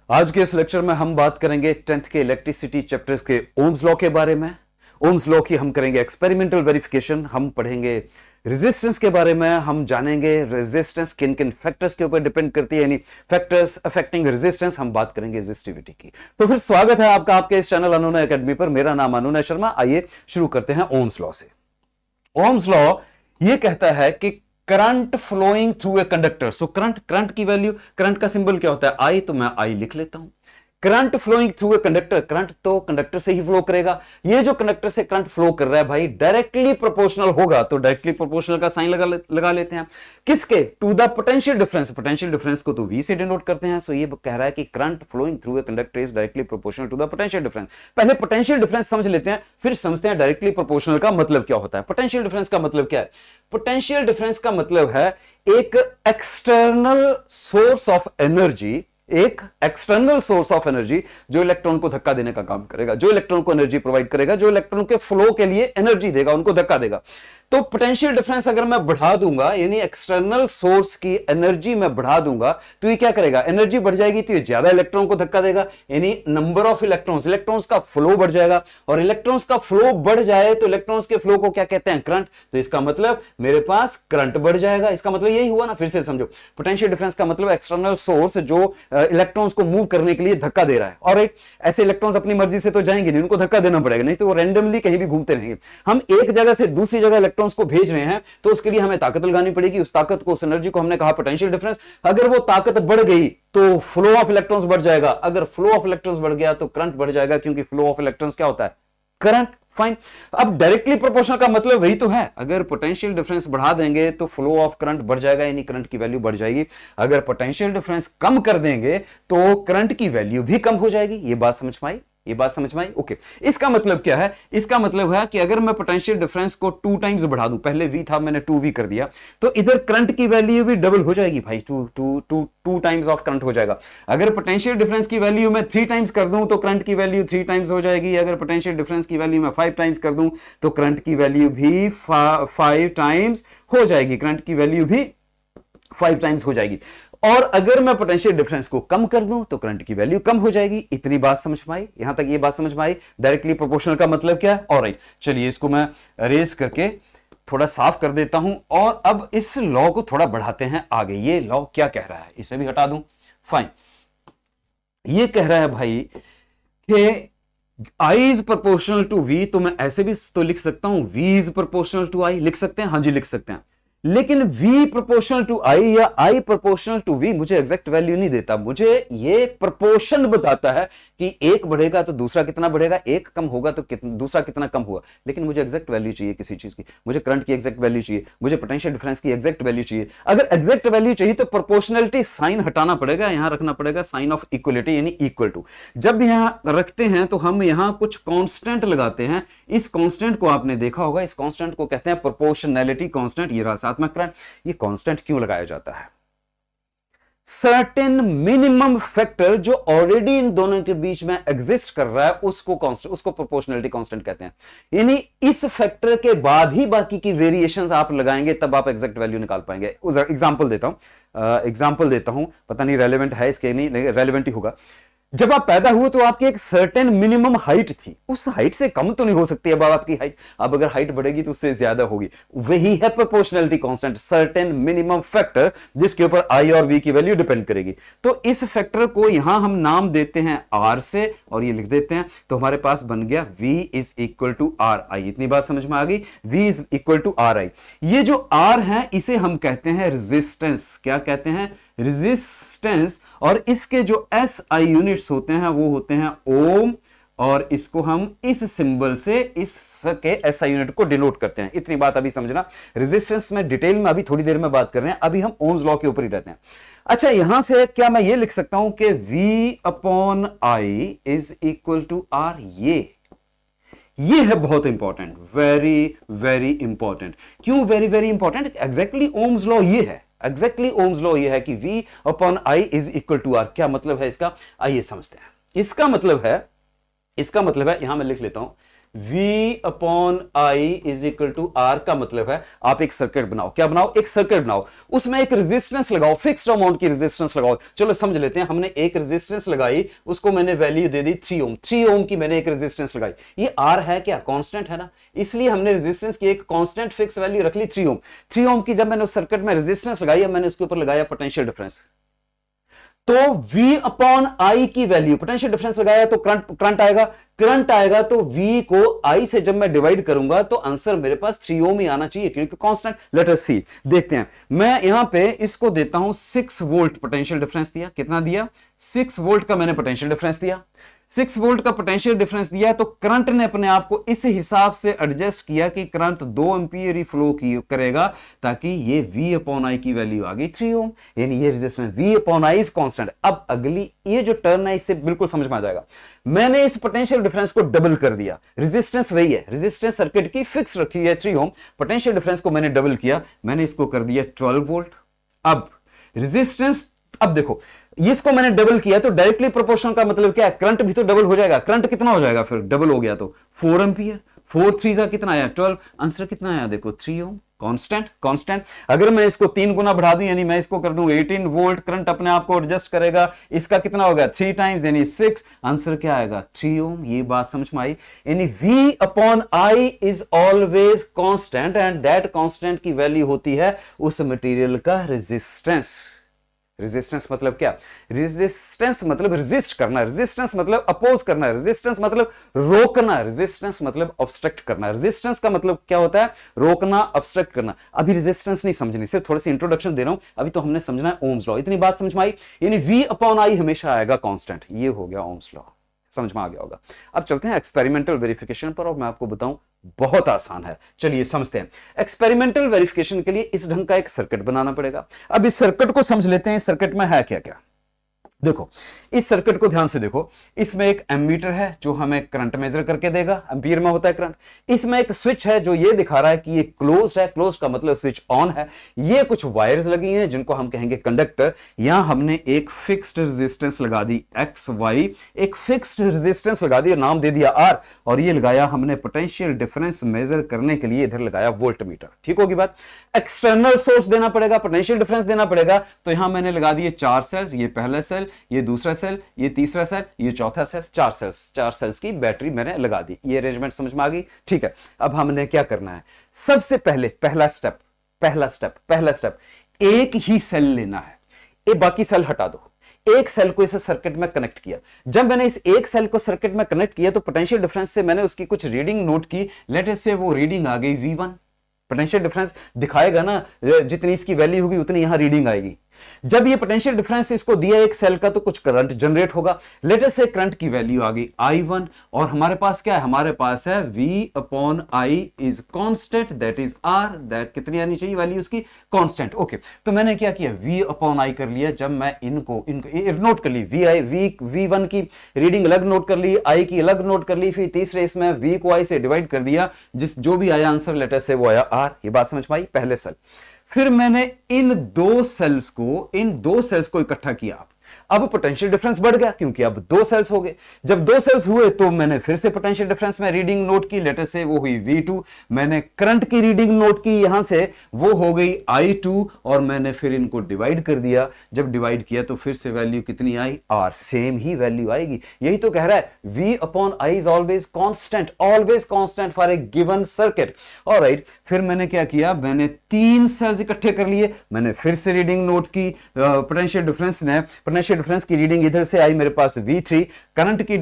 आज के इस लेक्चर में हम बात करेंगे 10th के इलेक्ट्रिसिटी चैप्टर्स के ओम्स लॉ के बारे में। ओम्स लॉ की हम करेंगे एक्सपेरिमेंटल वेरिफिकेशन, हम पढ़ेंगे रेजिस्टेंस के बारे में, हम जानेंगे रेजिस्टेंस किन किन फैक्टर्स के ऊपर डिपेंड करती है, यानी फैक्टर्स अफेक्टिंग रेजिस्टेंस, हम बात करेंगे रेजिस्टिविटी की। तो फिर स्वागत है आपका आपके इस चैनल अनुनय एकेडमी पर। मेरा नाम अनुनय शर्मा। आइए शुरू करते हैं ओम्स लॉ से। ओम्स लॉ यह कहता है कि current flowing through a conductor, so current की वैल्यू, करंट का सिंबल क्या होता है? आई, तो मैं आई लिख लेता हूं। Current flowing through a conductor, current तो कंडक्टर से ही फ्लो करेगा। ये जो कंडक्टर से करंट फ्लो कर रहा है भाई डायरेक्टली प्रोपोर्शनल होगा, तो डायरेक्टली प्रोपोर्शनल का साइन लगा लेते हैं। किसके? To the potential difference. Potential difference को तो वी से डिनोट करते हैं। सो ये कह रहा है कि current flowing through a conductor is directly proportional to the potential difference. पहले पोटेंशियल डिफरेंस समझ लेते हैं, फिर समझते हैं डायरेक्टली प्रोपोर्शनल का मतलब क्या होता है। पोटेंशियल डिफरेंस का मतलब क्या है? पोटेंशियल डिफरेंस का मतलब है एक एक्सटर्नल सोर्स ऑफ एनर्जी, एक एक्सटर्नल सोर्स ऑफ एनर्जी जो इलेक्ट्रॉन को धक्का देने का काम करेगा, जो इलेक्ट्रॉन को एनर्जी प्रोवाइड करेगा, जो इलेक्ट्रॉन के फ्लो के लिए एनर्जी देगा, उनको धक्का देगा। तो पोटेंशियल डिफरेंस अगर मैं बढ़ा दूंगा, यानी एक्सटर्नल सोर्स की एनर्जी में बढ़ा दूंगा, तो ये क्या करेगा? एनर्जी बढ़ जाएगी तो ये ज्यादा इलेक्ट्रॉन को धक्का देगा, यानी नंबर ऑफ इलेक्ट्रॉन्स का फ्लो बढ़ जाएगा। और इलेक्ट्रॉन्स का फ्लो बढ़ जाए तो इलेक्ट्रॉन्स के फ्लो को क्या कहते हैं? करंट। तो इसका मतलब मेरे पास करंट बढ़ जाएगा। इसका मतलब यही हुआ ना। फिर से समझो, पोटेंशियल डिफरेंस का मतलब एक्सटर्नल सोर्स जो इलेक्ट्रॉन्स को मूव करने के लिए धक्का दे रहा है। ऑलराइट, ऐसे इलेक्ट्रॉन्स अपनी मर्जी से तो जाएंगे नहीं, उनको धक्का देना पड़ेगा, नहीं तो वो रैंडमली कहीं भी घूमते रहेंगे। हम एक जगह से दूसरी जगह इलेक्ट्रॉन्स को भेज रहे हैं, तो उसके लिए हमें ताकत लगानी पड़ेगी। उस ताकत को, उस एनर्जी को हमने कहा पोटेंशियल डिफरेंस। अगर वो ताकत बढ़ गई तो फ्लो ऑफ इलेक्ट्रॉन्स बढ़ जाएगा। अगर फ्लो ऑफ इलेक्ट्रॉन्स बढ़ गया तो करंट बढ़ जाएगा, क्योंकि फ्लो ऑफ इलेक्ट्रॉन्स क्या होता है? करंट। फाइन। अब डायरेक्टली प्रोपोर्शनल का मतलब वही तो है। अगर पोटेंशियल डिफरेंस बढ़ा देंगे तो फ्लो ऑफ करंट बढ़ जाएगा, यानी करंट की वैल्यू बढ़ जाएगी। अगर पोटेंशियल डिफरेंस कम कर देंगे तो करंट की वैल्यू भी कम हो जाएगी। ये बात समझ में आई? ये बात समझ में आई? ओके। इसका मतलब क्या है? इसका मतलब है कि अगर मैं पोटेंशियल डिफरेंस को 2 टाइम्स बढ़ा दूं, पहले V था मैंने 2V कर दिया, तो इधर करंट की वैल्यू भी डबल हो जाएगी भाई। 2 टाइम्स ऑफ करंट हो जाएगा। अगर पोटेंशियल डिफरेंस की वैल्यू मैं 3 टाइम्स कर दूं तो करंट की वैल्यू 3 टाइम्स हो जाएगी। अगर पोटेंशियल डिफरेंस की वैल्यू मैं 5 टाइम्स कर दूं तो करंट की वैल्यू भी 5 टाइम्स हो जाएगी। करंट की वैल्यू भी 5 टाइम्स हो जाएगी। और अगर मैं पोटेंशियल डिफरेंस को कम कर दूं तो करंट की वैल्यू कम हो जाएगी। इतनी बात समझ में आई? यहां तक ये बात समझ में आई? डायरेक्टली प्रोपोर्शनल का मतलब क्या है? ऑलराइट, चलिए इसको मैं अरेज करके थोड़ा साफ कर देता हूं और अब इस लॉ को थोड़ा बढ़ाते हैं आगे। ये लॉ क्या कह रहा है, इसे भी हटा दूं। फाइन। ये कह रहा है भाई कि I is proportional to V, तो मैं ऐसे भी तो लिख सकता हूं V is proportional to I। लिख सकते हैं? हाँ जी, लिख सकते हैं। लेकिन V प्रोपोर्शनल टू I या I प्रोपोर्शनल टू V मुझे एग्जैक्ट वैल्यू नहीं देता। मुझे ये प्रोपोर्शन बताता है कि एक बढ़ेगा तो दूसरा कितना बढ़ेगा, एक कम होगा तो दूसरा कितना कम होगा। लेकिन मुझे एग्जैक्ट वैल्यू चाहिए किसी चीज की। मुझे करंट की एग्जैक्ट वैल्यू चाहिए, मुझे पोटेंशियल डिफरेंस की एग्जैक्ट वैल्यू चाहिए। अगर एग्जैक्ट वैल्यू चाहिए तो प्रोपोर्शनलिटी साइन हटाना पड़ेगा, यहां रखना पड़ेगा साइन ऑफ इक्वलिटी, यानी इक्वल टू। जब यहां रखते हैं तो हम यहां कुछ कांस्टेंट लगाते हैं। इस कांस्टेंट को आपने देखा होगा, इस कांस्टेंट को कहते हैं प्रोपोर्शनैलिटी कांस्टेंट। ये रहा साथ में करंट। ये कांस्टेंट क्यों लगाया जाता है? सर्टेन मिनिमम फैक्टर जो ऑलरेडी इन दोनों के बीच में एग्जिस्ट कर रहा है उसको कांस्टेंट, उसको प्रोपोर्शनलिटी कांस्टेंट कहते हैं। यानी इस फैक्टर के बाद ही बाकी की वेरिएशंस आप लगाएंगे, तब आप एग्जैक्ट वैल्यू निकाल पाएंगे। एग्जांपल देता हूं, पता नहीं रेलेवेंट है इसके, नहीं रेलेवेंट ही होगा। जब आप पैदा हुए तो आपकी एक सर्टेन मिनिमम हाइट थी, उस हाइट से कम तो नहीं हो सकती अब आपकी हाइट। अब अगर हाइट बढ़ेगी तो उससे ज्यादा होगी। वही है proportionality constant, certain minimum factor जिसके ऊपर I और V की वैल्यू डिपेंड करेगी। तो इस फैक्टर को यहां हम नाम देते हैं R से, और ये लिख देते हैं, तो हमारे पास बन गया V is equal to R I. इतनी बात समझ में आ गई? V is equal to R I. ये जो R है इसे हम कहते हैं रेजिस्टेंस। क्या कहते हैं? रेजिस्टेंस। और इसके जो SI यूनिट्स होते हैं वो होते हैं ओम, और इसको हम इस सिंबल से इसके SI यूनिट को डिनोट करते हैं। इतनी बात अभी समझना। रेजिस्टेंस में डिटेल में अभी थोड़ी देर में बात कर रहे हैं, अभी हम ओम्स लॉ के ऊपर ही रहते हैं। अच्छा, यहां से क्या मैं ये लिख सकता हूं कि V upon I is equal to R? ये है बहुत इंपॉर्टेंट, वेरी वेरी इंपॉर्टेंट। क्यों very very important? Exactly Ohm's law ये है, एग्जैक्टली ओम्स लॉ ये है कि V upon I is equal to R। क्या मतलब है इसका? आइए समझते हैं। इसका मतलब है, यहां मैं लिख लेता हूं V upon I is equal to R का मतलब है आप एक सर्किट बनाओ, क्या बनाओ, एक सर्किट बनाओ, उसमें एक रेजिस्टेंस लगाओ, फिक्स्ड अमाउंट की रेजिस्टेंस लगाओ। चलो समझ लेते हैं, हमने एक रेजिस्टेंस लगाई, उसको मैंने वैल्यू दे दी 3 ओम, 3 ओम की मैंने एक रेजिस्टेंस लगाई। ये आर है क्या, कांस्टेंट है ना, इसलिए हमने रेजिस्टेंस की एक कांस्टेंट फिक्स वैल्यू रख ली 3 ओम। 3 ओम की जब मैंने उस सर्किट में रेजिस्टेंस लगाई, मैंने उसके ऊपर लगाया पोटेंशियल डिफरेंस, तो V अपॉन आई की वैल्यू, पोटेंशियल डिफरेंस लगाया तो करंट आएगा, करंट आएगा तो V को I से जब मैं डिवाइड करूंगा तो आंसर मेरे पास 3 ओम ही आना चाहिए, क्योंकि कांस्टेंट। लेट अस सी, देखते हैं। मैं यहां पे इसको देता हूं 6 वोल्ट पोटेंशियल डिफरेंस दिया, कितना दिया, 6 वोल्ट का मैंने पोटेंशियल डिफरेंस दिया, 6 वोल्ट का पोटेंशियल डिफरेंस दिया, तो करंट ने अपने आप को इस हिसाब से एडजस्ट किया कि करंट 2 एम्पीयर ही फ्लो करेगा, ताकि ये V अपॉन आई की वैल्यू आ गई 3 ओम, यानी ये resistance V upon I is constant. अब अगली ये जो टर्न है इससे बिल्कुल समझ में आ जाएगा। मैंने इस पोटेंशियल डिफरेंस को डबल कर दिया, रेजिस्टेंस वही है, रेजिस्टेंस सर्किट की फिक्स रखी है 3 ओम, पोटेंशियल डिफरेंस को मैंने डबल किया, मैंने इसको कर दिया 12 वोल्ट। अब रेजिस्टेंस, अब देखो इसको मैंने डबल किया तो डायरेक्टली प्रोपोर्शनल का मतलब क्या है, करंट भी तो डबल हो जाएगा। करंट कितना हो जाएगा फिर डबल हो गया तो 4 एम्पीयर, 4 3 जा कितना आया 12, आंसर कितना आया देखो 3 ओम, कांस्टेंट। कांस्टेंट अगर मैं इसको 3 गुना बढ़ा दूं, यानी मैं इसको कर दूं 18 वोल्ट, करंट अपने आप को एडजस्ट करेगा, इसका कितना होगा 3 टाइम्स यानी 6, आंसर क्या आएगा 3 ओम। ये बात समझ में आई, यानी V upon I is always constant and that constant की वैल्यू होती है उस मटेरियल का रेजिस्टेंस। रेजिस्टेंस मतलब क्या, रेजिस्टेंस मतलब रेजिस्ट करना, रेजिस्टेंस मतलब अपोज करना, रेजिस्टेंस मतलब रोकना, रेजिस्टेंस मतलब ऑब्स्ट्रक्ट करना। रेजिस्टेंस का मतलब क्या होता है, रोकना, ऑब्स्ट्रक्ट करना। अभी रेजिस्टेंस नहीं समझनी, सिर्फ थोड़ी सी इंट्रोडक्शन दे रहा हूं, अभी तो हमने समझना है ओम्स लॉ। इतनी बात समझ में आई, यानी V अपॉन आई हमेशा आएगा कांस्टेंट, ये हो गया ओम्स लॉ, समझ में आ गया होगा। अब चलते हैं एक्सपेरिमेंटल वेरिफिकेशन पर, और मैं आपको बताऊं बहुत आसान है, चलिए समझते हैं। एक्सपेरिमेंटल वेरिफिकेशन के लिए इस ढंग का एक सर्किट बनाना पड़ेगा। अब इस सर्किट को समझ लेते हैं, सर्किट में है क्या क्या। देखो इस सर्किट को ध्यान से देखो, इसमें एक एमीटर है जो हमें करंट मेजर करके देगा, एम्पीयर में होता है करंट। इसमें एक स्विच है जो ये दिखा रहा है कि ये क्लोज है, क्लोज का मतलब स्विच ऑन है। ये कुछ वायर्स लगी हैं जिनको हम कहेंगे कंडक्टर। यहां हमने एक फिक्स्ड रेजिस्टेंस लगा दी एक्स वाई, एक फिक्स्ड रेजिस्टेंस लगा दी, नाम दे दिया आर, और ये लगाया हमने पोटेंशियल डिफरेंस मेजर करने के लिए, इधर लगाया वोल्ट मीटर। ठीक होगी बात। एक्सटर्नल सोर्स देना पड़ेगा, पोटेंशियल डिफरेंस देना पड़ेगा, तो यहां मैंने लगा दिए 4 सेल्स, ये पहला सेल, ये दूसरा सेल, ये तीसरा सेल, ये चौथा सेल, 4 सेल्स की बैटरी मैंने लगा दी। ये अरेंजमेंट समझ में आ गई, ठीक है। अब हमने क्या करना है, सबसे पहले पहला स्टेप एक ही सेल लेना है, ये बाकी सेल हटा दो। एक सेल को इस सर्किट में कनेक्ट किया, जब मैंने इस एक सेल को सर्किट में कनेक्ट किया तो पोटेंशियल डिफरेंस से मैंने उसकी कुछ रीडिंग नोट की। लेट अस से वो रीडिंग आ गई V1, पोटेंशियल डिफरेंस दिखाएगा ना, जितनी इसकी वैल्यू होगी उतनी यहां रीडिंग आएगी। जब ये पोटेंशियल डिफरेंस इसको दिया एक सेल का तो कुछ करंट जनरेट होगा। लेटर से करंट की वैल्यू आ गई I1, और हमारे पास क्या है, हमारे पास है V upon I is constant, that is R, that कितनी आनी चाहिए वैल्यू उसकी, कांस्टेंट। ओके, तो मैंने क्या किया, V अपॉन आई कर लिया। जब मैं इनको नोट कर ली, V1 की रीडिंग अलग नोट कर ली, I की अलग नोट कर ली, फिर तीसरे इसमें V को I से डिवाइड कर दिया, जो भी आया आंसर लेटर से वो आया R। ये बात समझ में आई, पहले सेल। फिर मैंने इन दो सेल्स को इकट्ठा किया। अब पोटेंशियल डिफरेंस बढ़ गया क्योंकि अब 2 सेल्स हो गए। जब 2 सेल्स हुए तो मैंने फिर से पोटेंशियल डिफरेंस में रीडिंग नोट की, लेटर से वो हुई V2। मैंने करंट की रीडिंग नोट की, यहां से वो हो गई I2, और मैंने फिर इनको डिवाइड कर दिया। जब डिवाइड किया तो फिर से वैल्यू कितनी आई, R, सेम ही वैल्यू आएगी। यही तो कह रहा है V upon I is always constant for a given circuit. Alright, फिर मैंने क्या किया, मैंने 3 सेल्स इकट्ठे कर लिए, मैंने फिर से रीडिंग नोट की। पोटेंशियल डिफरेंस की रीडिंग इधर से आई मेरे पास V3, करंट की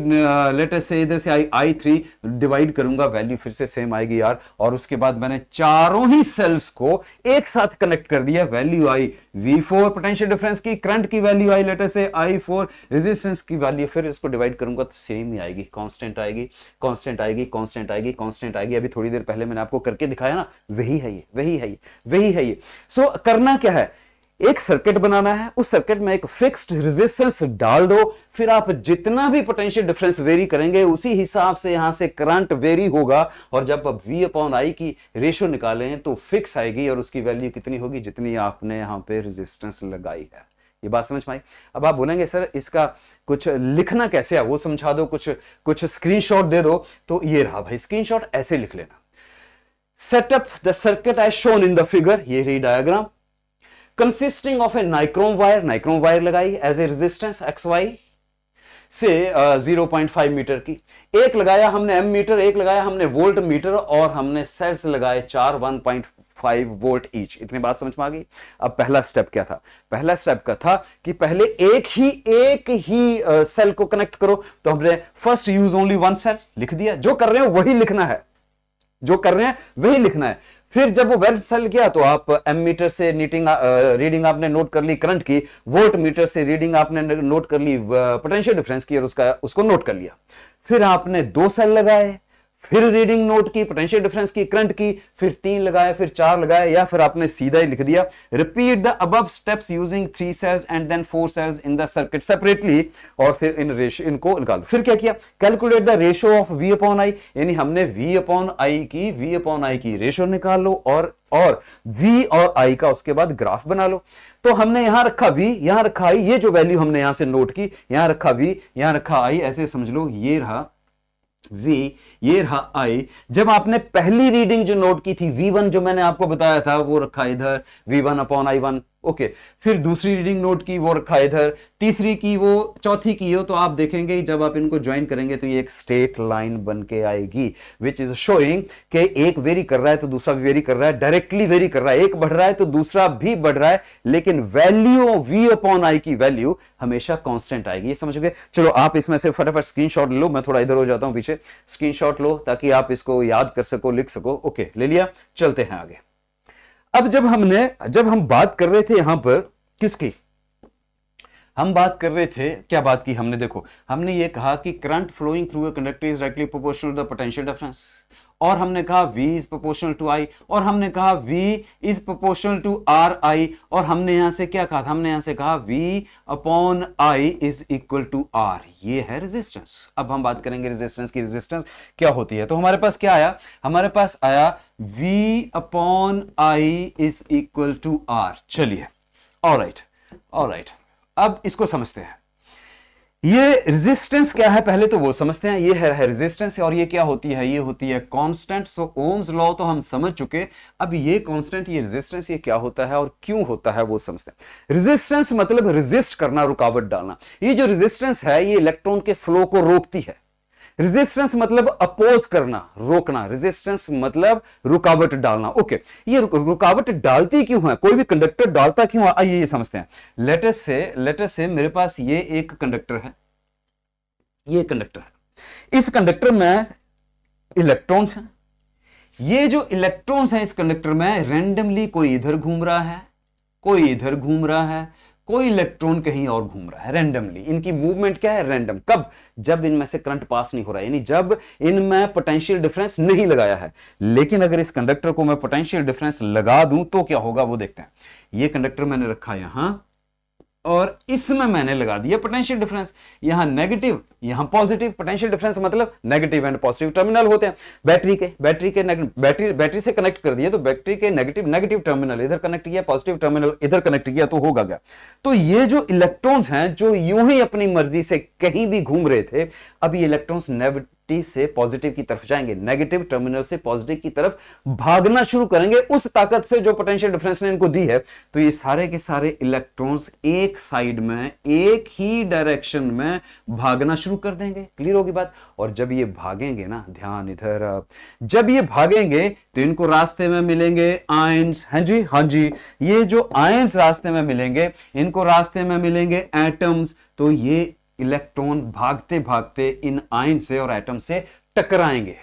लेटर से इधर से आई I3, डिवाइड करूंगा वैल्यू फिर से सेम आएगी यार। और उसके बाद मैंने चारों ही सेल्स को एक साथ कनेक्ट कर दिया, वैल्यू आई V4 पोटेंशियल डिफरेंस की, करंट की वैल्यू आई लेटर से I4, रेजिस्टेंस की वैल्यू फिर इसको डिवाइड करूंगा तो सेम ही आएगी, कांस्टेंट आएगी। अभी थोड़ी देर पहले मैंने आपको करके दिखाया ना, वही है ये। सो करना क्या है, एक सर्किट बनाना है, उस सर्किट में एक फिक्स्ड रेजिस्टेंस डाल दो, फिर आप जितना भी पोटेंशियल डिफरेंस वेरी करेंगे उसी हिसाब से यहां से करंट वेरी होगा, और जब आप V अपॉन आई की रेशियो निकालें तो फिक्स आएगी, और उसकी वैल्यू कितनी होगी, जितनी आपने यहां पे रेजिस्टेंस लगाई है। ये बात समझ में आई? अब आप बोलेंगे सर इसका कुछ लिखना कैसे है, वो समझा दो, कुछ स्क्रीनशॉट दे दो। तो ये रहा भाई स्क्रीनशॉट, ऐसे लिख लेना। Setup the circuit as shown in the figure, ये रही diagram, consisting of a nichrome wire लगाई एज ए रेजिस्टेंस XY से 0.5 मीटर की, एक लगाया हमने एम मीटर, एक लगाया हमने वोल्ट मीटर, और हमने सेल्स लगाए 4 1.5 वोल्ट ईच। इतनी बात समझ में आ गई? अब पहला स्टेप क्या था? पहला स्टेप का था कि पहले एक ही सेल को कनेक्ट करो। तो हमने first use only one cell लिख दिया, जो कर रहे हो वही लिखना है, जो कर रहे हैं वही लिखना है। फिर जब वो वेल सेल गया तो आप एम मीटर से रीडिंग आपने नोट कर ली करंट की, वोल्ट मीटर से रीडिंग आपने नोट कर ली पोटेंशियल डिफरेंस की, और उसको नोट कर लिया। फिर आपने 2 सेल लगाए, फिर रीडिंग नोट की पोटेंशियल डिफरेंस की, करंट की, फिर 3 लगाए, फिर 4 लगाए, या फिर आपने सीधा ही लिख दिया repeat the above steps using 3 cells and then 4 cells in the circuit separately, और फिर इनको निकालो। फिर क्या किया? Calculate the ratio of V upon I, यानी हमने V अपॉन I की रेशियो निकाल लो, और V और I का उसके बाद ग्राफ बना लो। तो हमने यहां रखा V, यहां रखा I, ये जो वैल्यू हमने यहां से नोट की, यहां रखा V, यहां रखा I, ऐसे समझ लो ये रहा V, ये रहा I। जब आपने पहली रीडिंग जो नोट की थी V1, जो मैंने आपको बताया था, वो रखा इधर V1 अपॉन I1, ओके। फिर दूसरी रीडिंग नोट की, वो रखा इधर, तीसरी की, वो चौथी की हो, तो आप देखेंगे जब आप इनको ज्वाइन करेंगे तो ये एक स्ट्रेट लाइन बन के आएगी, विच इज शोइंग कि एक वेरी कर रहा है तो दूसरा भी वेरी कर रहा है, डायरेक्टली वेरी कर रहा है, एक बढ़ रहा है तो दूसरा भी बढ़ रहा है, लेकिन वैल्यू V अपॉन I की वैल्यू हमेशा कांस्टेंट आएगी। ये समझोगे? चलो आप इसमें से फटाफट स्क्रीनशॉट लो, मैं थोड़ा इधर हो जाता हूं पीछे, स्क्रीनशॉट लो ताकि आप इसको याद कर सको, लिख सको। ओके, ले लिया, चलते हैं आगे। अब जब हम बात कर रहे थे यहां पर किसकी, हम बात कर रहे थे, क्या बात की हमने? देखो, हमने ये कहा कि current flowing through a conductor is directly proportional to the potential difference, और हमने कहा V is proportional to I, और हमने कहा V is proportional to RI, और हमने यहां से क्या कहा था? हमने यहां से कहा V upon I is equal to R। ये है रेजिस्टेंस। अब हम बात करेंगे रेजिस्टेंस की। रेजिस्टेंस क्या होती है? तो हमारे पास क्या आया? हमारे पास आया V upon I is equal to R। चलिए, ऑलराइट, अब इसको समझते हैं। ये रेजिस्टेंस क्या है पहले तो वो समझते हैं। ये है रेजिस्टेंस, और ये क्या होती है? ये होती है कांस्टेंट। सो ओम्स लॉ तो हम समझ चुके, अब ये कांस्टेंट, ये रेजिस्टेंस, ये क्या होता है और क्यों होता है वो समझते हैं। रेजिस्टेंस मतलब रेजिस्ट करना, रुकावट डालना। ये जो रेजिस्टेंस है ये इलेक्ट्रॉन के फ्लो को रोकती है। रेजिस्टेंस मतलब अपोज करना, रोकना। रेजिस्टेंस मतलब रुकावट डालना। ओके, ये रुकावट डालती क्यों है? कोई भी कंडक्टर डालता क्यों है? आइए ये समझते हैं। लेट अस से मेरे पास ये एक कंडक्टर है, ये कंडक्टर है, इस कंडक्टर में इलेक्ट्रॉन्स हैं। ये जो इलेक्ट्रॉन्स हैं इस कंडक्टर में रैंडमली कोई इधर घूम रहा है, कोई इधर घूम रहा है, कोई इलेक्ट्रॉन कहीं और घूम रहा है रैंडमली। इनकी मूवमेंट क्या है? रैंडम। कब? जब इनमें से करंट पास नहीं हो रहा है, यानी जब इनमें पोटेंशियल डिफरेंस नहीं लगाया है। लेकिन अगर इस कंडक्टर को मैं पोटेंशियल डिफरेंस लगा दूं तो क्या होगा वो देखते हैं। ये कंडक्टर मैंने रखा यहां, और इसमें मैंने लगा दिया पोटेंशियल डिफरेंस, यहां नेगेटिव यहां पॉजिटिव। पोटेंशियल डिफरेंस मतलब नेगेटिव एंड पॉजिटिव टर्मिनल होते हैं। बैटरी से कनेक्ट कर दिया तो बैटरी के नेगेटिव टर्मिनल इधर कनेक्ट किया, पॉजिटिव टर्मिनल इधर कनेक्ट किया, तो होगा क्या? तो ये जो इलेक्ट्रॉन्स हैं जो यूं ही अपनी मर्जी से कहीं भी घूम रहे थे, अब ये इलेक्ट्रॉन्स नेगेटिव से पॉजिटिव की तरफ जाएंगे, नेगेटिव टर्मिनल से पॉजिटिव की तरफ भागना शुरू करेंगे उस ताकत से जो पोटेंशियल डिफरेंस ने इनको दी है। तो ये सारे के सारे इलेक्ट्रॉन्स एक साइड में, एक ही डायरेक्शन में भागना शुरू कर देंगे। क्लियर होगी बात? और जब ये भागेंगे ना, ध्यान इधर, जब ये भागेंगे तो इनको रास्ते में मिलेंगे आयंस। हाँ जी, ये जो आयंस रास्ते में मिलेंगे, इनको रास्ते में मिलेंगे एटम्स। तो ये इलेक्ट्रॉन भागते भागते इन आयन से और एटम से टकराएंगे।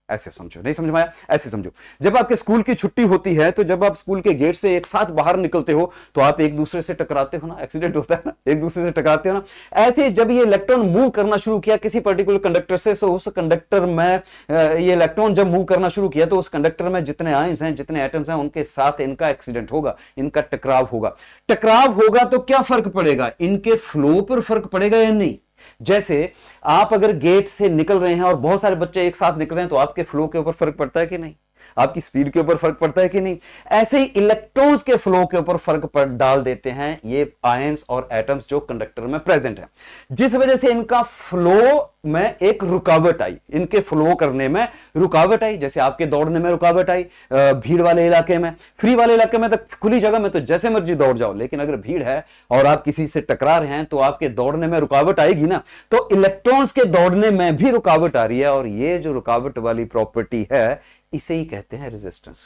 ऐसे समझो, नहीं समझ में आया? ऐसे समझो, जब आपके स्कूल की छुट्टी होती है तो जब आप स्कूल के गेट से एक साथ बाहर निकलते हो तो आप एक दूसरे से टकराते हो ना, एक्सीडेंट होता है ना, एक दूसरे से टकराते हो ना। ऐसे जब ये इलेक्ट्रॉन मूव करना शुरू किया किसी पर्टिकुलर कंडक्टर से, तो उस कंडक्टर में ये इलेक्ट्रॉन जब मूव करना शुरू किया तो उस कंडक्टर में जितने आयंस हैं, जितने एटम्स हैं, उनके साथ इनका एक्सीडेंट होगा, इनका टकराव होगा। टकराव होगा तो क्या फर्क पड़ेगा? इनके फ्लो पर फर्क पड़ेगा या नहीं? जैसे आप अगर गेट से निकल रहे हैं और बहुत सारे बच्चे एक साथ निकल रहे हैं तो आपके फ्लो के ऊपर फर्क पड़ता है कि नहीं? आपकी स्पीड के ऊपर फर्क पड़ता है कि नहीं? ऐसे ही इलेक्ट्रॉन्स के फ्लो के ऊपर फर्क डाल देते हैं ये आयंस और एटम्स जो कंडक्टर में प्रेजेंट है, जिस वजह से इनका फ्लो में एक रुकावट आई, इनके फ्लो करने में रुकावट आई। जैसे आपके दौड़ने में रुकावट आई भीड़ वाले इलाके में। फ्री वाले इलाके में तो खुली जगह में तो जैसे मर्जी दौड़ जाओ, लेकिन अगर भीड़ है और आप किसी से टकरा रहे हैं तो आपके दौड़ने में रुकावट आएगी ना। तो इलेक्ट्रॉन्स के दौड़ने में भी रुकावट आ रही है, और ये जो रुकावट वाली प्रॉपर्टी है इसे ही कहते हैं रेजिस्टेंस।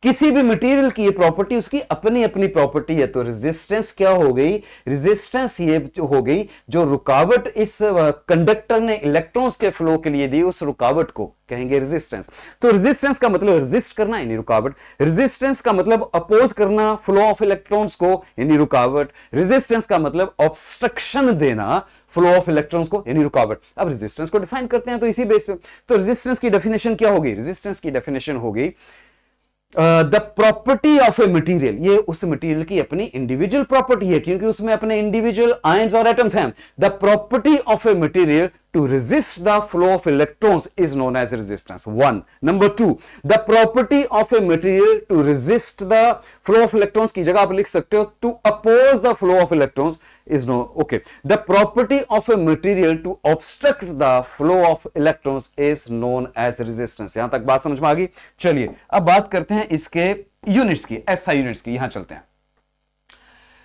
किसी भी मटेरियल की ये प्रॉपर्टी उसकी अपनी अपनी प्रॉपर्टी है। तो रेजिस्टेंस क्या हो गई? रेजिस्टेंस ये हो गई जो रुकावट इस कंडक्टर ने इलेक्ट्रॉन्स के फ्लो के लिए दी, उस रुकावट को कहेंगे रेजिस्टेंस। तो रेजिस्टेंस का मतलब रेजिस्ट करना यानी रुकावट, रेजिस्टेंस का मतलब अपोज करना फ्लो ऑफ इलेक्ट्रॉन्स को यानी रुकावट, रेजिस्टेंस का मतलब ऑब्स्ट्रक्शन देना फ्लो ऑफ इलेक्ट्रॉन्स को यानी रुकावट। अब रेजिस्टेंस को डिफाइन करते हैं तो इसी बेस पे। तो रेजिस्टेंस की डेफिनेशन क्या होगी? रेजिस्टेंस की डेफिनेशन होगी the property of A material. ये उस मटीरियल की अपनी इंडिविजुअल प्रॉपर्टी है, क्योंकि उसमें अपने इंडिविजुअल आयंस और एटम्स हैं। The property of A material to resist the flow of electrons is known as resistance. 1. Number 2, the property of a material to resist the flow of electrons की जगह आप लिख सकते हो to oppose the flow of electrons is known. Okay. The property of a material to obstruct the flow of electrons is known as resistance. यहां तक बात समझ में आ गई? चलिए अब बात करते हैं इसके यूनिट्स की, एसआई यूनिट्स की। यहां चलते हैं।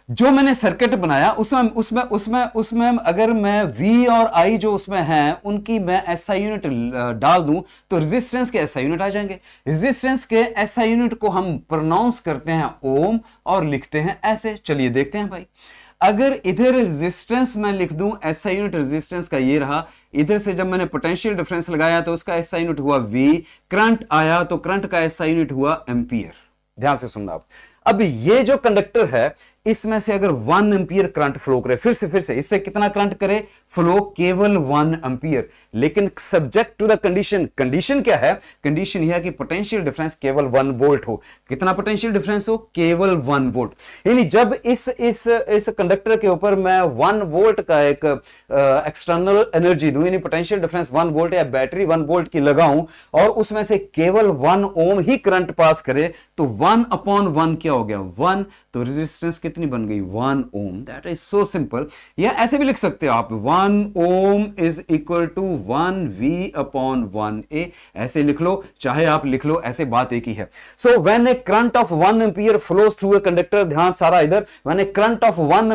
जो मैंने सर्किट बनाया उसमें अगर मैं V और I जो उसमें हैं उनकी मैं SI यूनिट डाल दूं तो रेजिस्टेंस के SI यूनिट आ जाएंगे। रेजिस्टेंस के SI यूनिट को हम प्रोनाउंस करते हैं ओम और लिखते हैं ऐसे। चलिए देखते हैं भाई, अगर इधर रेजिस्टेंस मैं लिख दूं SI यूनिट रेजिस्टेंस का ये रहा, इधर से जब मैंने पोटेंशियल डिफरेंस लगाया तो उसका SI यूनिट हुआ V, करंट आया तो करंट का SI यूनिट हुआ एम्पियर। ध्यान से सुनना आप। अब ये जो कंडक्टर है इसमें से अगर 1 एम्पियर करंट फ्लो करे, फिर से इससे कितना करंट करे फ्लो? केवल 1 एम्पियर, लेकिन subject to the condition. Condition क्या है? कंडीशन यह है कि पोटेंशियल डिफरेंस केवल 1 वोल्ट हो। कितना पोटेंशियल डिफरेंस हो? केवल 1 वोल्ट। यानी जब इस कंडक्टर के ऊपर मैं 1 वोल्ट का एक एक्सटर्नल एनर्जी दूं, यानी पोटेंशियल डिफरेंस 1 वोल्ट या बैटरी 1 वोल्ट की लगाऊं और उसमें से केवल 1 ओम ही करंट पास करे, तो 1/1 क्या हो गया? 1। तो रेजिस्टेंस कितनी बन गई? 1 ohm. That is so simple. या ऐसे भी लिख सकते हो आप, 1 ओम इज इक्वल टू 1V/1A। ऐसे लिख लो, चाहे आप लिख लो, ऐसे बात एक ही है। So when A current of 1 ampere flows through a conductor, ध्यान सारा इधर, when A current of 1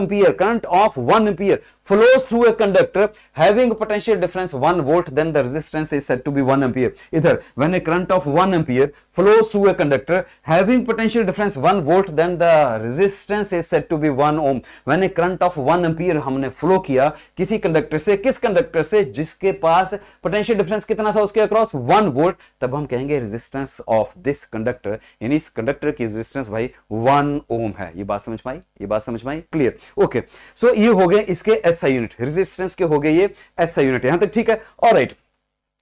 ampere flows through a conductor having potential difference 1 volt, then the resistance is said to be 1 ampere. Either when a current of 1 ampere flows through a conductor having potential difference 1 volt, then the resistance is said to be 1 ohm. When a current of 1 ampere हमने flow किया किसी conductor से, किस conductor से? जिसके पास potential difference कितना था उसके अक्रॉस? 1 वोल्ट। तब हम कहेंगे रेजिस्टेंस ऑफ दिस कंडक्टर, यानी इस कंडक्टर की रेजिस्टेंस भाई 1 ओम है। ये बात समझ में आई? ये बात समझ में आई? क्लियर? ओके। सो ये हो गए इसके SI यूनिट, रेजिस्टेंस के हो गए ये SI यूनिट। यहां तक ठीक है? ऑलराइट।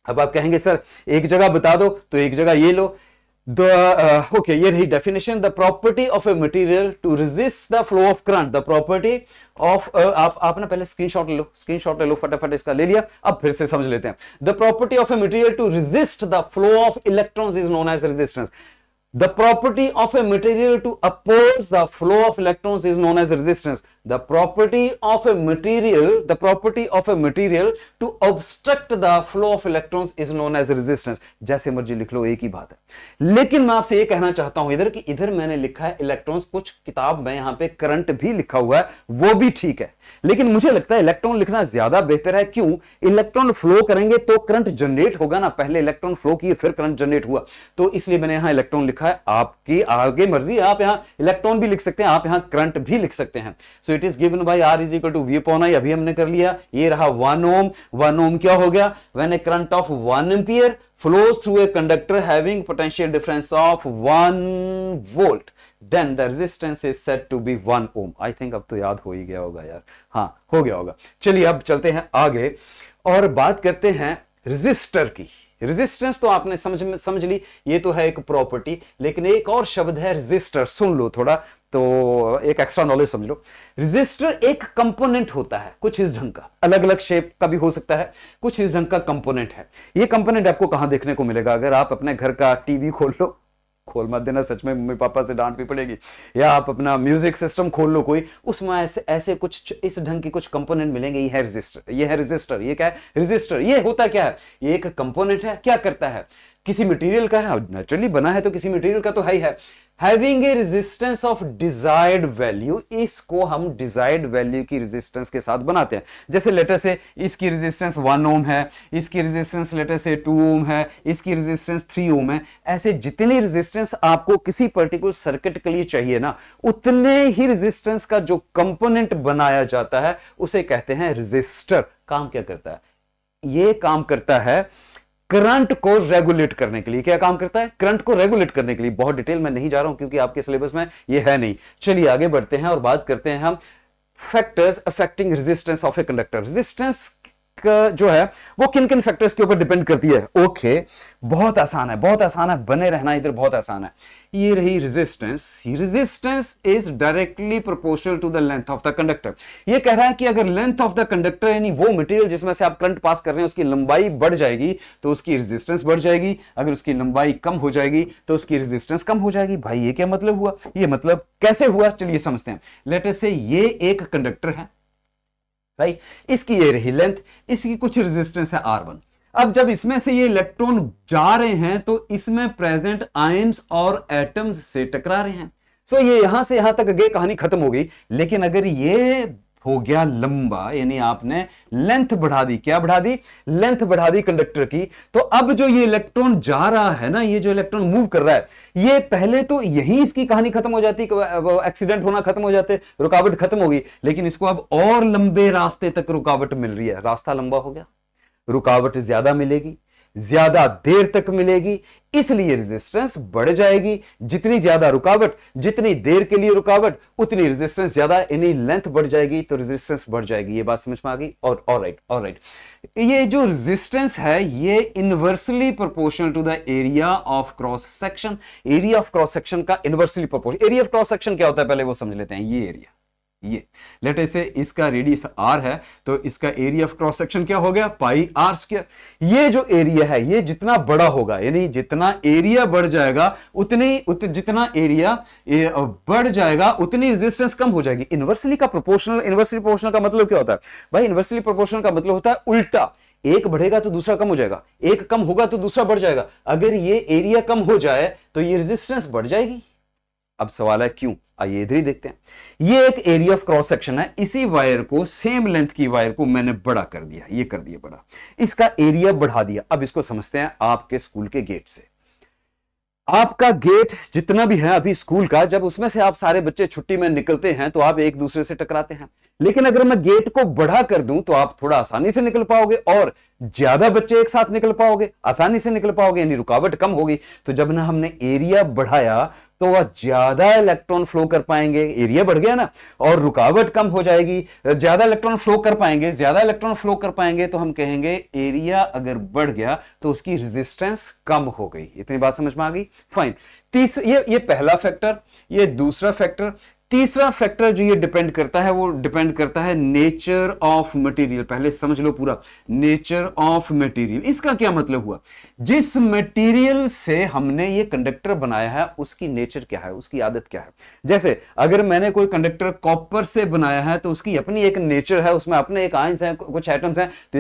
अब आप कहेंगे सर एक जगह बता दो, तो एक जगह ये लो। ओके, ये रही definition. The property of a material to resist the flow of current, the property of आप ना पहले स्क्रीनशॉट ले लो फटाफट, इसका ले लिया। अब फिर से समझ लेते हैं। The property of a material to resist the flow of electrons is known as resistance. The property of a material to oppose the flow of electrons is known as resistance. The property of a material to obstruct the flow of electrons is known as resistance. जैसे मर्जी लिख लो, एक ही बात है। लेकिन मैं आपसे ये कहना चाहता हूं इधर कि इधर मैंने लिखा है इलेक्ट्रॉन्स, कुछ किताब में यहां पे करंट भी लिखा हुआ है, वो भी ठीक है, लेकिन मुझे लगता है इलेक्ट्रॉन लिखना ज्यादा बेहतर है। क्यों? इलेक्ट्रॉन फ्लो करेंगे तो करंट जनरेट होगा ना, पहले इलेक्ट्रॉन फ्लो किए फिर करंट जनरेट हुआ, तो इसलिए मैंने यहां इलेक्ट्रॉन लिखा है। आपकी आगे मर्जी, आप यहां इलेक्ट्रॉन भी लिख सकते हैं, आप यहां करंट भी लिख सकते हैं। So it is given by R is equal to V/I। अभी हमने कर लिया, ये रहा 1 ओम। 1 ओम क्या हो गया? When A current of 1 ampere flows through a conductor having potential difference of 1 volt, then the resistance is said to be 1 ohm. I think अब तो याद हो ही गया होगा यार, हाँ हो गया होगा। चलिए अब चलते हैं आगे और बात करते हैं रेजिस्टर की। रेजिस्टेंस तो आपने समझ ली, ये तो है एक प्रॉपर्टी, लेकिन एक और शब्द है रेजिस्टर, सुन लो थोड़ा, तो एक एक्स्ट्रा नॉलेज समझ लो। रेजिस्टर एक कंपोनेंट होता है कुछ इस ढंग का, अलग अलग शेप का भी हो सकता है, कुछ इस ढंग का कंपोनेंट है। ये कंपोनेंट आपको कहां देखने को मिलेगा? अगर आप अपने घर का टीवी खोल लो, खोल मत देना, सच में मम्मी पापा से डांट भी पड़ेगी, या आप अपना म्यूजिक सिस्टम खोल लो कोई, उसमें ऐसे कुछ इस ढंग के कुछ कंपोनेंट मिलेंगे। ये है रजिस्टर, ये है रजिस्टर। ये क्या है? रजिस्टर। ये होता क्या है? ये एक कंपोनेंट है। क्या करता है? किसी मटेरियल का है, नेचुरली बना है तो किसी मटेरियल का तो है ही है। Having a resistance of desired value, इसको हम डिजायर्ड वैल्यू की रेजिस्टेंस के साथ बनाते हैं। जैसे लेटर से इसकी रेजिस्टेंस 1 ओम है, इसकी रेजिस्टेंस लेटर से 2 ओम है, इसकी रेजिस्टेंस 3 ओम है। ऐसे जितनी रेजिस्टेंस आपको किसी पर्टिकुलर सर्किट के लिए चाहिए ना, उतने ही रेजिस्टेंस का जो कंपोनेंट बनाया जाता है उसे कहते हैं रेजिस्टर। काम क्या करता है? ये काम करता है करंट को रेगुलेट करने के लिए। क्या काम करता है? करंट को रेगुलेट करने के लिए। बहुत डिटेल में नहीं जा रहा हूं क्योंकि आपके सिलेबस में ये है नहीं। चलिए आगे बढ़ते हैं और बात करते हैं हम factors affecting resistance of a conductor. Resistance जो है वो किन किन फैक्टर्स के ऊपर डिपेंड करती है? ओके, बहुत आसान है, बहुत आसान है, बने रहना इधर, बहुत आसान है। ये रही resistance. Resistance is directly proportional to the length of the conductor. ये कह रहा है कि अगर लेंथ ऑफ द कंडक्टर यानी वो मटेरियल जिसमें से आप करंट पास कर रहे हैं उसकी लंबाई बढ़ जाएगी तो उसकी रेजिस्टेंस बढ़ जाएगी, अगर उसकी लंबाई कम हो जाएगी तो उसकी रेजिस्टेंस कम हो जाएगी। भाई ये क्या मतलब हुआ? ये मतलब कैसे हुआ? चलिए समझते हैं। लेट अस से ये एक कंडक्टर है, राइट, इसकी ये रही लेंथ, इसकी कुछ रेजिस्टेंस है R1। अब जब इसमें से ये इलेक्ट्रॉन जा रहे हैं तो इसमें प्रेजेंट आयंस और एटम्स से टकरा रहे हैं। सो ये यहां से यहां तक गए, कहानी खत्म हो गई। लेकिन अगर ये हो गया लंबा, यानी आपने लेंथ बढ़ा दी। क्या बढ़ा दी? लेंथ बढ़ा दी कंडक्टर की। तो अब जो ये इलेक्ट्रॉन जा रहा है ना, ये जो इलेक्ट्रॉन मूव कर रहा है, ये पहले तो यही इसकी कहानी खत्म हो जाती, एक्सीडेंट होना खत्म हो जाते, रुकावट खत्म होगी। लेकिन इसको अब और लंबे रास्ते तक रुकावट मिल रही है। रास्ता लंबा हो गया, रुकावट ज्यादा मिलेगी, ज्यादा देर तक मिलेगी, इसलिए रेजिस्टेंस बढ़ जाएगी। जितनी ज्यादा रुकावट, जितनी देर के लिए रुकावट, उतनी रेजिस्टेंस ज्यादा, यानी लेंथ बढ़ जाएगी तो रेजिस्टेंस बढ़ जाएगी। ये बात समझ में आ गई? और ऑलराइट, ये जो रेजिस्टेंस है ये inversely proportional to the area of cross section. Area of cross section का inversely proportional. Area of cross section क्या होता है पहले वो समझ लेते हैं। ये एरिया, ये लेट अस से इसका रेडियस r है तो इसका एरिया ऑफ क्रॉस सेक्शन क्या हो गया? पाई r स्क्वायर। ये जो एरिया है ये जितना बड़ा होगा, यानी जितना एरिया बढ़ जाएगा जितना एरिया बढ़ जाएगा उतनी रेजिस्टेंस कम हो जाएगी। इनवर्सली प्रोपोर्शनल का मतलब क्या होता है भाई? इनवर्सली प्रोपोर्शनल का मतलब होता है उल्टा। एक बढ़ेगा तो दूसरा कम हो जाएगा, एक कम होगा तो दूसरा बढ़ जाएगा। अगर ये एरिया कम हो जाए तो ये रेजिस्टेंस बढ़ जाएगी। अब सवाल है क्यों? आइए इधर ही देखते हैं। ये एक एरिया ऑफ क्रॉस सेक्शन है। इसी वायर को, सेम लेंथ की वायर को मैंने बड़ा कर दिया, ये कर दिया बड़ा, इसका एरिया बढ़ा दिया। अब इसको समझते हैं आपके स्कूल के गेट से। आपका गेट जितना भी है अभी स्कूल का, जब उसमें से आप सारे बच्चे छुट्टी में निकलते हैं तो आप एक दूसरे से टकराते हैं। लेकिन अगर मैं गेट को बढ़ा कर दूं तो आप थोड़ा आसानी से निकल पाओगे और ज्यादा बच्चे एक साथ निकल पाओगे, आसानी से निकल पाओगे, यानी रुकावट कम होगी। तो जब ना हमने एरिया बढ़ाया तो वह ज्यादा इलेक्ट्रॉन फ्लो कर पाएंगे, एरिया बढ़ गया ना, और रुकावट कम हो जाएगी, ज्यादा इलेक्ट्रॉन फ्लो कर पाएंगे। ज्यादा इलेक्ट्रॉन फ्लो कर पाएंगे तो हम कहेंगे एरिया अगर बढ़ गया तो उसकी रेजिस्टेंस कम हो गई। इतनी बात समझ में आ गई? फाइन। ये पहला फैक्टर, ये दूसरा फैक्टर। तीसरा फैक्टर जो ये डिपेंड करता है वो डिपेंड करता है नेचर ऑफ मटेरियल। पहले समझ लो पूरा, नेचर ऑफ मटेरियल। इसका क्या मतलब हुआ? जिस मटेरियल से हमने ये कंडक्टर बनाया है उसकी नेचर क्या है, उसकी आदत क्या है। जैसे अगर मैंने कोई कंडक्टर कॉपर से बनाया है तो उसकी अपनी एक नेचर है, उसमें अपने एक आयंस हैं, कुछ एटम्स हैं, तो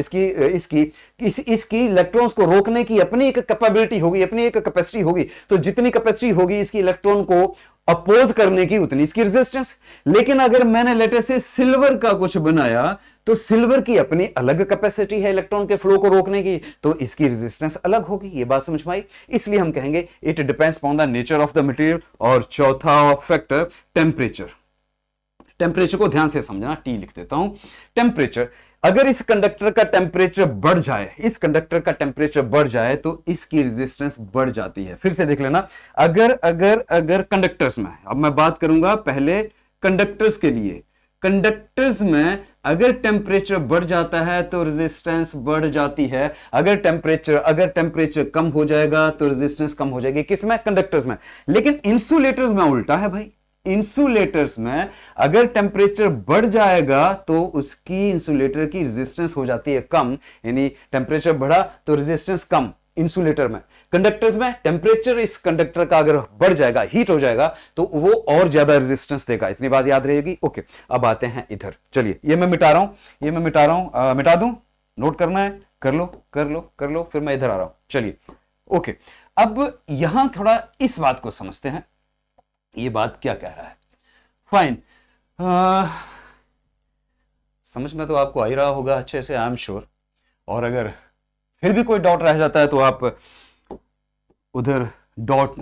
इसकी इलेक्ट्रॉन्स को रोकने की अपनी एक कैपेबिलिटी होगी, अपनी एक कैपेसिटी होगी। तो जितनी कैपेसिटी होगी इसकी इलेक्ट्रॉन को अपोज करने की उतनी इसकी रेजिस्टेंस। लेकिन अगर मैंने लेटर से सिल्वर का कुछ बनाया तो सिल्वर की अपनी अलग कैपेसिटी है इलेक्ट्रॉन के फ्लो को रोकने की, तो इसकी रेजिस्टेंस अलग होगी। ये बात समझ में आई? इसलिए हम कहेंगे it depends on the nature of the material. और चौथा फैक्टर टेम्परेचर। टेम्परेचर को ध्यान से समझना, टी लिख देता हूं। टेम्परेचर, अगर इस कंडक्टर का टेम्परेचर बढ़ जाए, इस कंडक्टर का टेम्परेचर बढ़ जाए तो इसकी रेजिस्टेंस बढ़ जाती है। फिर से देख लेना, अगर कंडक्टर्स में, अब मैं बात करूंगा पहले कंडक्टर्स के लिए। कंडक्टर्स में अगर टेम्परेचर बढ़ जाता है तो रेजिस्टेंस बढ़ जाती है, अगर टेम्परेचर कम हो जाएगा तो रेजिस्टेंस कम हो जाएगी। किसमें? कंडक्टर्स में। लेकिन इंसुलेटर्स में उल्टा है भाई। इंसुलेटर्स में अगर टेम्परेचर बढ़ जाएगा तो उसकी इंसुलेटर की रेजिस्टेंस हो जाती है कम, यानी टेम्परेचर बढ़ा तो रेजिस्टेंस कम इंसुलेटर में। कंडक्टर्स में टेम्परेचर इस कंडक्टर का अगर बढ़ जाएगा, हीट हो जाएगा, तो वो और ज्यादा रेजिस्टेंस देगा। इतनी बात याद रहेगी। ओके, अब आते हैं इधर। चलिए, ये मैं मिटा रहा हूं, मिटा दूं? नोट करना है? कर लो, फिर मैं इधर आ रहा हूं। चलिए, ओके, अब यहां थोड़ा इस बात को समझते हैं, ये बात क्या कह रहा है। फाइन, समझ में तो आपको आ ही रहा होगा अच्छे से, आई एम श्योर। और अगर फिर भी कोई डाउट रह जाता है तो आप उधर डॉट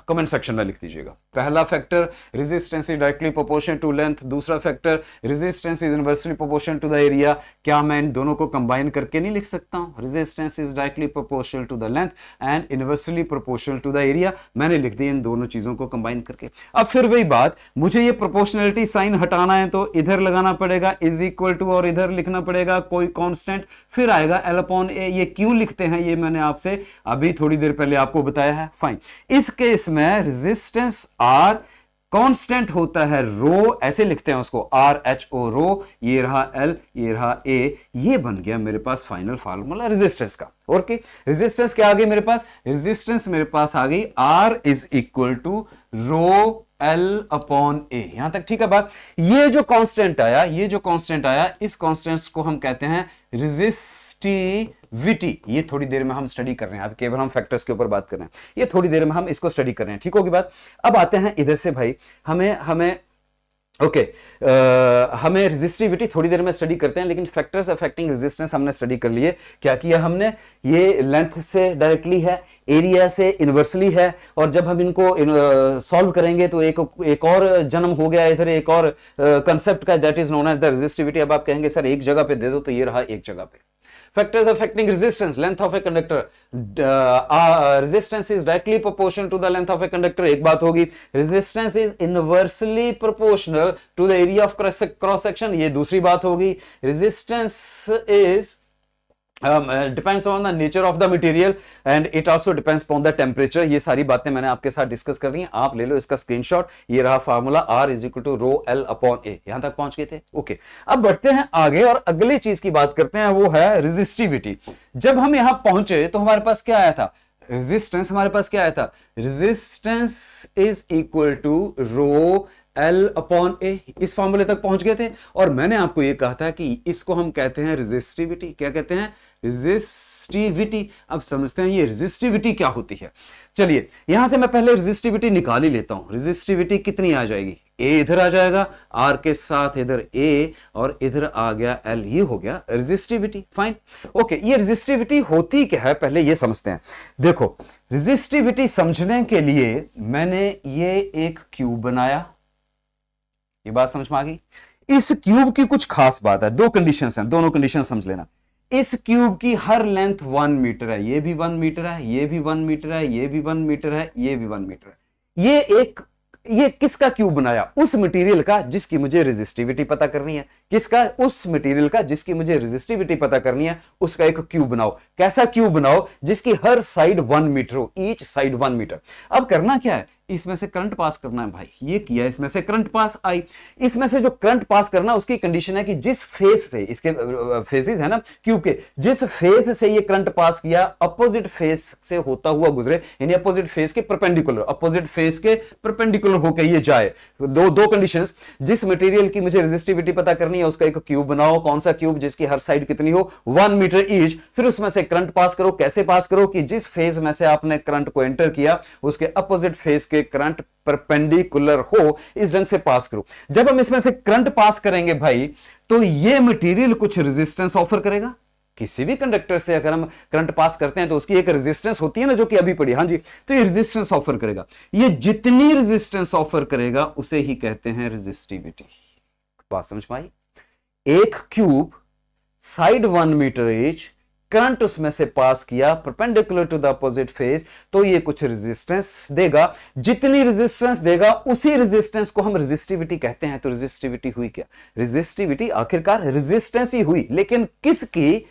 कमेंट सेक्शन में लिख दीजिएगा। पहला factor, resistance is directly proportional to length. दूसरा factor, resistance is inversely proportional to the area. क्या मैं इन दोनों को कंबाइन करके नहीं लिख सकता हूं? Resistance is directly proportional to the length and inversely proportional to the area. मैंने लिख दी इन दोनों चीजों को कंबाइन करके। अब फिर वही बात, मुझे ये प्रोपोर्शनलिटी साइन हटाना है तो इधर लगाना पड़ेगा इज इक्वल टू, और इधर लिखना पड़ेगा कोई कांस्टेंट, फिर आएगा L अपॉन A। ये क्यों लिखते हैं ये मैंने आपसे अभी थोड़ी देर पहले आपको बताया है। फाइन, इस केस में रेजिस्टेंस R कांस्टेंट होता है रो, ऐसे लिखते हैं उसको, RHO रो। ये रहा L, ये रहा A। ये बन गया मेरे पास फाइनल फार्मूला रेजिस्टेंस का। और की रेजिस्टेंस क्या आ गई मेरे पास? रेजिस्टेंस मेरे पास आ गई R is equal to rho L upon A। यहां तक ठीक है बात। ये जो कांस्टेंट आया, इस कांस्टेंट को हम कहते हैं रेजिस्टिविटी। ये थोड़ी देर में हम स्टडी कर रहे हैं, अब केवल हम फैक्टर्स के ऊपर बात कर रहे हैं, ये थोड़ी देर में हम इसको स्टडी कर रहे हैं, ठीक होगी बात। अब आते हैं इधर से भाई, हमें हमें रेजिस्टिविटी थोड़ी देर में स्टडी करते हैं, लेकिन फैक्टर्स अफेक्टिंग रेजिस्टेंस हमने स्टडी कर लिए। क्या किया हमने? ये लेंथ से डायरेक्टली है, एरिया से इनवर्सली है, और जब हम इनको सॉल्व करेंगे तो एक और जन्म हो गया इधर, एक और कंसेप्ट का, that is known as the resistivity. अब आप कहेंगे सर एक जगह पे दे दो, तो ये रहा एक जगह पे। Factors affecting resistance, length of a conductor. Resistance is directly proportional to the length of a conductor. एक बात होगी, resistance is inversely proportional to the area of cross section. ये दूसरी बात होगी। Resistance is depends on the nature of the material and it also depends upon the temperature। ये सारी बातें मैंने आपके साथ डिस्कस कर ली हैं, आप ले लो इसका स्क्रीनशॉट। ये रहा formula R is equal to rho L upon A। यहां तक पहुंच गए थे। ओके, अब बढ़ते हैं आगे और अगली चीज की बात करते हैं, वो है रेजिस्टिविटी। जब हम यहां पहुंचे तो हमारे पास क्या आया था? रेजिस्टेंस हमारे पास क्या आया था? Resistance is equal to rho L upon A। इस फॉर्मूले तक पहुंच गए थे, और मैंने आपको यह कहा था कि इसको हम कहते हैं रेजिस्टिविटी। क्या कहते हैं? रेजिस्टिविटी। अब समझते हैं ये रेजिस्टिविटी क्या होती है। चलिए, यहां से मैं पहले रेजिस्टिविटी निकाल ही लेता हूं। रेजिस्टिविटी कितनी आ जाएगी? A इधर आ जाएगा, R के साथ इधर A, और इधर आ गया L। ये हो गया रेजिस्टिविटी। Fine, okay. ये रेजिस्टिविटी होती क्या है पहले ये समझते हैं। देखो, रेजिस्टिविटी समझने के लिए मैंने ये एक क्यूब बनाया, ये बात समझ में आ गई। इस क्यूब की कुछ खास बात है, दो कंडीशंस हैं, दोनों कंडीशन समझ लेना। इस क्यूब की हर लेंथ 1 मीटर है, ये भी 1 मीटर है, ये भी 1 मीटर है, ये भी 1 मीटर है, ये भी 1 मीटर है। ये किसका क्यूब बनाया? उस मटेरियल का जिसकी मुझे रेजिस्टिविटी पता करनी है। किसका? उस मटेरियल का जिसकी मुझे रेजिस्टिविटी पता करनी है, उसका एक क्यूब बनाओ। कैसा क्यूब बनाओ? जिसकी हर साइड 1 मीटर हो, ईच साइड 1 मीटर। अब करना क्या है? इसमें से करंट पास करना है भाई। ये किया, इसमें से करंट पास आई। इसमें से जो करंट पास करना, उसकी कंडीशन है कि जिस फेज से, इसके फेजेस है ना क्यूब के, जिस फेज से ये करंट पास किया, अपोजिट फेज से होता हुआ गुजरे, यानी अपोजिट फेज के परपेंडिकुलर होकर ये जाए। दो कंडीशंस। जिस मटेरियल की मुझे रेजिस्टिविटी पता करनी है, उसका एक क्यूब बनाओ। कौन सा क्यूब? जिसकी हर साइड कितनी हो? 1 मीटर ईच। फिर उसमें से करंट पास करो। कैसे पास करो? कि जिस फेज में से आपने करंट को एंटर किया, उसके अपोजिट फेज के करंट परपेंडिकुलर हो, इस ढंग से पास करो। जब हम इसमें से करंट पास करेंगे भाई, तो ये मटेरियल कुछ रेजिस्टेंस ऑफर करेगा। किसी भी कंडक्टर से अगर हम करंट पास करते हैं तो उसकी एक रेजिस्टेंस होती है ना, जो कि अभी पड़ी, हाँ जी, तो ये रेजिस्टेंस ऑफर करेगा। ये जितनी रेजिस्टेंस ऑफर करेगा उसे ही कहते हैं रेजिस्टिविटी। बात समझ में आई? एक cube, side 1 metre each, current उसमें से पास किया perpendicular to the opposite face, तो ये कुछ रेजिस्टेंस देगा। जितनी रेजिस्टेंस देगा उसी रेजिस्टेंस को हम रेजिस्टिविटी कहते हैं। तो रेजिस्टिविटी हुई क्या? रेजिस्टिविटी आखिरकार रेजिस्टेंस ही हुई, लेकिन किसकी?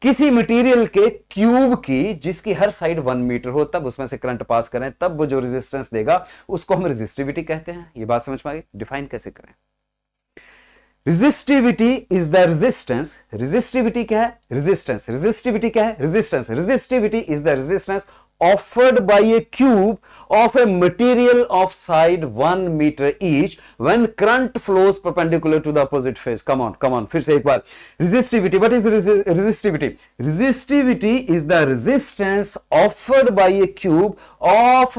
किसी मटेरियल के क्यूब की, जिसकी हर साइड 1 मीटर हो, तब उसमें से करंट पास करें, तब वो जो रेजिस्टेंस देगा उसको हम रेजिस्टिविटी कहते हैं। ये बात समझ में आ गई? डिफाइन कैसे करें? Resistivity is the resistance. Resistivity क्या है? रेजिस्टेंस। रेजिस्टिविटी क्या है? Resistance. Resistivity is the resistance offered by a cube of a material of side 1 meter each when current flows perpendicular to the opposite phase. Come on, फिर से एक बार। Resistivity, what is resistivity? Resistivity is the resistance offered by a cube of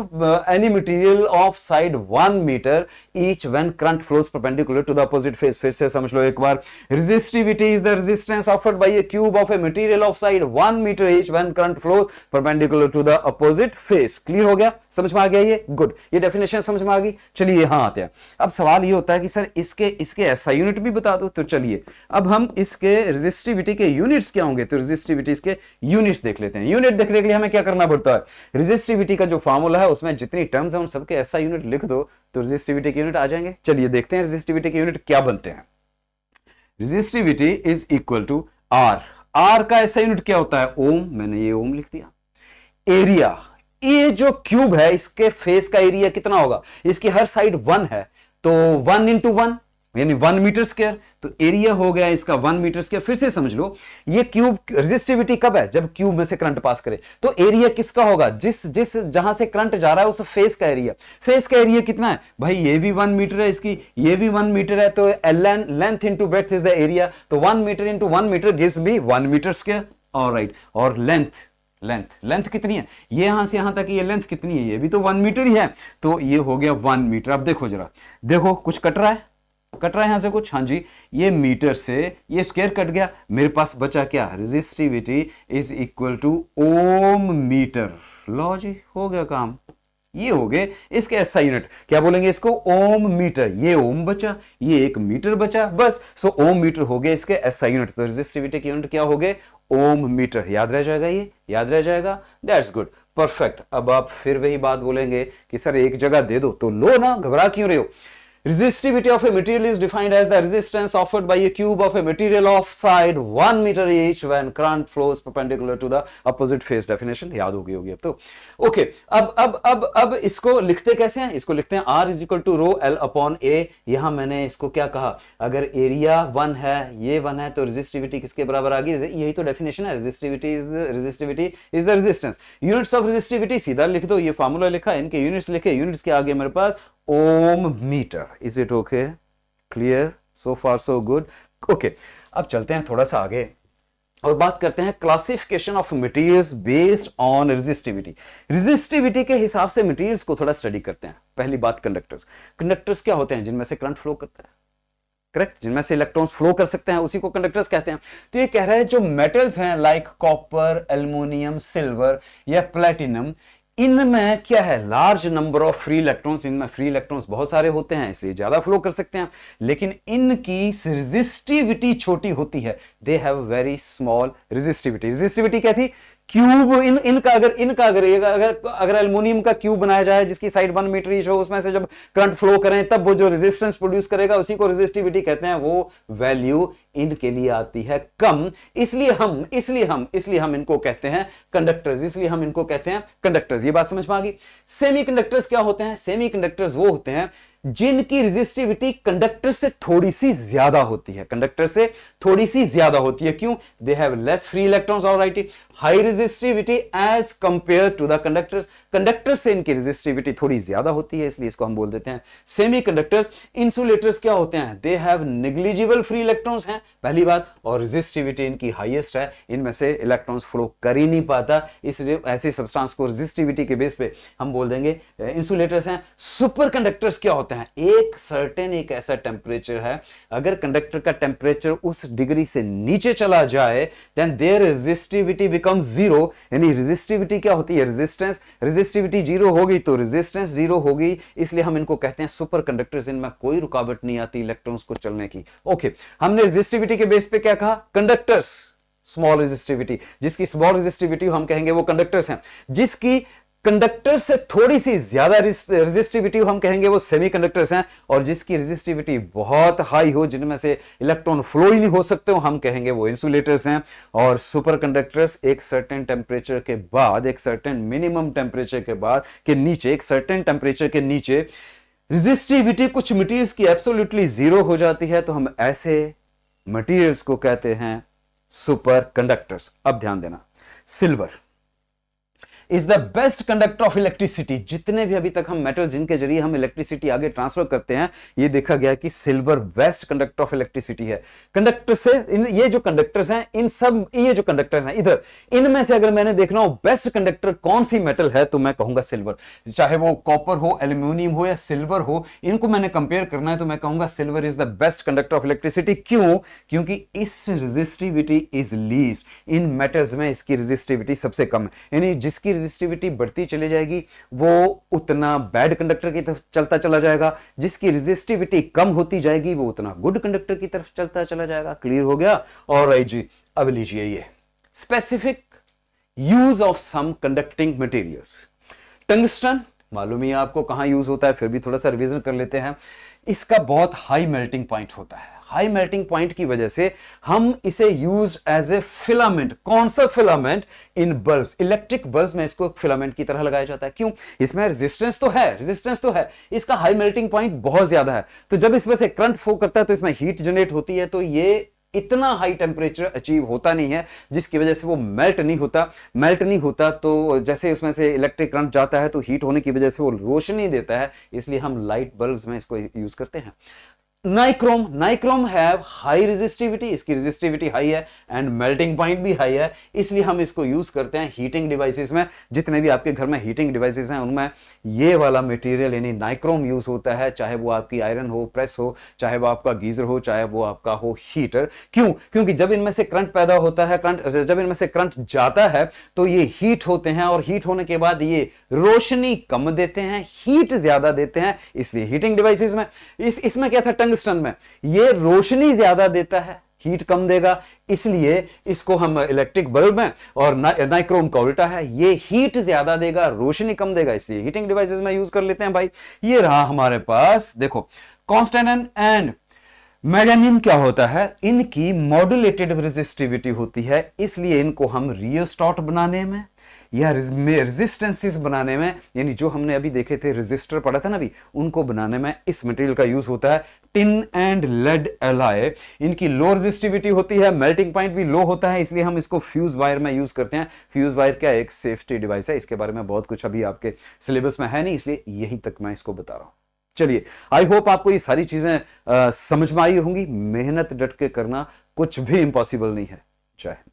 any material of side 1 meter each when current flows perpendicular to the opposite phase. फिर से समझ लो एक बार। Resistivity is the resistance offered by a cube of a material of side 1 meter each when current flows perpendicular to the opposite face. Clear हो गया? समझ में आ गया ये? गुड। ये डेफिनेशन समझ में आ गई। चलिए यहां आते हैं। अब सवाल ये होता है कि सर इसके ऐसा यूनिट भी बता दो। तो चलिए अब हम इसके रेजिस्टिविटी के यूनिट्स क्या होंगे, तो रेजिस्टिविटी के यूनिट्स देख लेते हैं। यूनिट देखने के लिए हमें क्या करना पड़ता है? रेजिस्टिविटी का जो फॉर्मूला है उसमें जितनी टर्म्स है उन सबके ऐसा यूनिट लिख दो तो रेजिस्टिविटी के यूनिट आ जाएंगे। चलिए देखते हैं रेजिस्टिविटी के यूनिट क्या बनते हैं। Resistivity is equal to R. R का ऐसा यूनिट क्या होता है? ओम। मैंने ये ओम लिख दिया। एरिया, ये जो क्यूब है इसके फेस का एरिया कितना होगा? इसकी हर साइड 1 है, तो 1 इंटू 1 यानी 1 मीटर स्क्वायर। तो एरिया हो गया इसका 1 मीटर स्क्वायर। फिर से समझ लो, ये क्यूब रेजिस्टिविटी कब है? जब क्यूब में से करंट पास करे। तो एरिया किसका होगा? जिस जहां से करंट जा रहा है उस फेस का एरिया। फेस का एरिया कितना है भाई? ये भी 1 मीटर है, इसकी ये भी 1 मीटर है, तो length into breadth is the area. तो 1 मीटर इंटू 1 मीटर गिव्स भी 1 मीटर स्क्वायर। ऑलराइट, और लेंथ कितनी है? ये यहां से यहां तक ये लेंथ कितनी है? ये भी तो 1 मीटर ही है, तो ये हो गया 1 मीटर। अब देखो जरा, देखो कुछ कट रहा है यहां से कुछ। हाँ जी, ये मीटर से ये स्क्वायर कट गया, मेरे पास बचा क्या? Resistivity is equal to ohm metre. लो जी, हो गया काम। ये हो गए इसके एसआई यूनिट। क्या बोलेंगे इसको? ओम मीटर। ये ओम बचा, ये 1 मीटर बचा, बस। सो ओम मीटर हो गए इसके एसआई यूनिट। तो रेजिस्टिविटी के यूनिट क्या हो गए? ओम मीटर। याद रह जाएगा? ये याद रह जाएगा। That's good, perfect. अब आप फिर वही बात बोलेंगे कि सर एक जगह दे दो, तो लो ना, घबरा क्यों रहे हो? Resistivity of a material is defined as the resistance offered by a cube of a material of side 1 meter each when current flows perpendicular to the opposite phase. Definition याद होगी अब तो। ओके, अब इसको लिखते कैसे हैं? इसको लिखते हैं R is equal to rho L upon A। यहां मैंने इसको क्या कहा? अगर एरिया 1 है, ये 1 है, तो रेजिस्टिविटी किसके बराबर आ गई? यही तो डेफिनेशन है। Resistivity is the resistance. Units of resistivity सीधा लिख दो। ये फॉर्मूला लिखा, इनके यूनिट्स लिखे। यूनिट्स के आगे मेरे पास ohm metre. Is it okay? Clear? So far so good. Okay, अब चलते हैं थोड़ा सा आगे और बात करते हैं classification of materials based on resistivity. Resistivity के हिसाब से मटेरियल्स को थोड़ा स्टडी करते हैं। पहली बात, कंडक्टर्स क्या होते हैं? जिनमें से करंट फ्लो करता है, करेक्ट, जिनमें से इलेक्ट्रॉन्स फ्लो कर सकते हैं, उसी को कंडक्टर्स कहते हैं। तो ये कह रहा है जो मेटल्स हैं लाइक कॉपर, एल्युमिनियम, सिल्वर या प्लेटिनम, इनमें क्या है? Large number of free electrons. इनमें फ्री इलेक्ट्रॉन्स बहुत सारे होते हैं, इसलिए ज्यादा फ्लो कर सकते हैं, लेकिन इनकी रेजिस्टिविटी छोटी होती है। They have very small resistivity. Resistivity क्या थी? क्यूब। इनका अगर एल्युमिनियम का क्यूब बनाया जाए जिसकी साइड 1 मीटर ईच हो, उसमें से जब करंट फ्लो करें तब वो जो रेजिस्टेंस प्रोड्यूस करेगा उसी को रेजिस्टिविटी कहते हैं। वो वैल्यू इनके लिए आती है कम, इसलिए हम इनको कहते हैं कंडक्टर्स। ये बात समझ में आ गई? सेमीकंडक्टर्स क्या होते हैं? सेमीकंडक्टर्स वो होते हैं जिनकी रेजिस्टिविटी कंडक्टर से थोड़ी सी ज्यादा होती है। क्यों? They have less free electrons, alright, high resistivity as compare to the conductors. Conductor से इनकी रेजिस्टिविटी थोड़ी ज्यादा होती है, इसलिए इसको हम बोल देते हैं सेमीकंडक्टर्स। इंसुलेटर्स क्या होते हैं? They have negligible free electrons हैं, पहली बात, और रेजिस्टिविटी इनकी हाईएस्ट है, इनमें से इलेक्ट्रॉन्स फ्लो कर ही नहीं पाता, इसलिए ऐसे सब्सटेंस को रेजिस्टिविटी के बेस पे हम बोल देंगे इंसुलेटर्स हैं। सुपर कंडक्टर्स क्या होते हैं? एक ऐसा टेंपरेचर है, अगर कंडक्टर का टेंपरेचर उस डिग्री से नीचे चला जाए then their resistivity becomes zero. यानी रेजिस्टिविटी क्या होती है? रेजिस्टिविटी जीरो होगी तो रेजिस्टेंस जीरो होगी, इसलिए हम इनको कहते हैं सुपर कंडक्टर्स। इनमें कोई रुकावट नहीं आती इलेक्ट्रॉन्स को चलने की। ओके, हमने रेजिस्टिविटी के बेस पे क्या कहा? कंडक्टर्स स्मॉल रेजिस्टिविटी, जिसकी स्मॉल रेजिस्टिविटी हम कहेंगे वो कंडक्टर्स हैं। जिसकी कंडक्टर से थोड़ी सी ज्यादा रेजिस्टिविटी हम कहेंगे वो सेमीकंडक्टर्स हैं। और जिसकी रेजिस्टिविटी बहुत हाई हो, जिनमें से इलेक्ट्रॉन फ्लो ही नहीं हो सकते हो, हम कहेंगे वो इंसुलेटर्स हैं। और सुपर कंडक्टर्स एक सर्टेन टेम्परेचर के बाद, एक सर्टेन मिनिमम टेम्परेचर के बाद के नीचे, एक सर्टेन टेम्परेचर के नीचे रेजिस्टिविटी कुछ मटेरियल्स की एब्सोल्युटली जीरो हो जाती है, तो हम ऐसे मटेरियल्स को कहते हैं सुपर कंडक्टर्स। अब ध्यान देना, silver is the best conductor of electricity. जितने भी अभी तक हम मेटल जिनके जरिए हम इलेक्ट्रिसिटी आगे ट्रांसफर करते हैं, ये देखा गया कि silver best conductor of electricity है। कंडक्टर से ये जो कंडक्टर्स हैं, इन सब ये जो कंडक्टर्स हैं इधर, इनमें से अगर मैंने देखना हो बेस्ट कंडक्टर कौन सी मेटल है, तो मैं कहूंगा सिल्वर। चाहे वो कॉपर हो, एल्यूमिनियम हो या सिल्वर हो, इनको मैंने कंपेयर करना है तो मैं कहूंगा silver is the best conductor of electricity. क्यों? क्योंकि इस resistivity is least, in metals में इसकी रेजिस्टिविटी सबसे कम है। यानी जिसकी रेजिस्टिविटी बढ़ती चली जाएगी वो उतना बैड कंडक्टर की तरफ चलता चला जाएगा, जिसकी रेजिस्टिविटी कम होती जाएगी वो उतना गुड कंडक्टर की तरफ चलता चला जाएगा। क्लियर हो गया? ऑलराइट जी, अब लीजिए ये specific use of some conducting materials. Tungsten मालूम ही आपको कहां यूज होता है, फिर भी थोड़ा सा रिवीजन कर लेते हैं। इसका बहुत हाई मेल्टिंग पॉइंट होता है। हाई मेल्टिंग पॉइंट की वजह से हम इसे यूज एज ए फिलामेंट। कौन सा फिलामेंट? इन बल्ब्स, इलेक्ट्रिक बल्ब्स में इसको फिलामेंट की तरह लगाया जाता है। क्यों? इसमें रेजिस्टेंस तो है, इसका हाई मेल्टिंग पॉइंट बहुत ज्यादा है। तो जब इसमें से करंट फ्लो करता है तो इसमें हीट जनरेट होती है, तो ये इतना हाई टेम्परेचर अचीव होता नहीं है, जिसकी वजह से वो मेल्ट नहीं होता। तो जैसे उसमें से इलेक्ट्रिक करंट जाता है तो हीट होने की वजह से वो रोशनी देता है, इसलिए हम लाइट बल्ब्स में इसको यूज करते हैं। नाइक्रोम हैव हाई रेजिस्टिविटी, इसकी रेजिस्टिविटी हाई है एंड मेल्टिंग पॉइंट भी हाई है, इसलिए हम इसको यूज करते हैं हीटिंग डिवाइसेस में। जितने भी आपके घर में हीटिंग डिवाइसेस हैं उनमें ये वाला मटेरियल यानी नाइक्रोम यूज होता है, चाहे वो आपकी आयरन हो, प्रेस हो, चाहे वो आपका गीजर हो, चाहे वो आपका हो हीटर। क्यों? क्योंकि जब इनमें से करंट पैदा होता है, जब इनमें से करंट जाता है तो ये हीट होते हैं, और हीट होने के बाद ये रोशनी कम देते हैं, हीट ज्यादा देते हैं, इसलिए हीटिंग डिवाइसेस में। इसमें क्या था? टंगस्टन में ये रोशनी ज्यादा देता है, हीट कम देगा, इसलिए इसको हम इलेक्ट्रिक बल्ब में, और नाइक्रोम का उल्टा है, ये हीट ज्यादा देगा, रोशनी कम देगा, इसलिए हीटिंग डिवाइसेस में यूज कर लेते हैं भाई। ये रहा हमारे पास, देखो कांस्टेंट एंड मैग्नीशियम क्या होता है? इनकी मॉड्यूलेटेड रेजिस्टिविटी होती है, इसलिए इनको हम रियोस्टेट बनाने में या रेजिस्टेंसेस बनाने में, यानी जो हमने अभी देखे थे रेजिस्टर पढ़ा था ना अभी, उनको बनाने में इस मटेरियल का यूज होता है। टिन एंड लेड एलॉय, इनकी लो रेजिस्टिविटी होती है, मेल्टिंग पॉइंट भी लो होता है, इसलिए हम इसको फ्यूज वायर में यूज करते हैं। फ्यूज वायर क्या? एक सेफ्टी डिवाइस है, इसके बारे में बहुत कुछ अभी आपके सिलेबस में है नहीं, इसलिए यहीं तक मैं इसको बता रहा हूं। चलिए, आई होप आपको ये सारी चीजें समझ में आई होंगी। मेहनत डट के करना, कुछ भी इंपॉसिबल नहीं है। जय हिंद।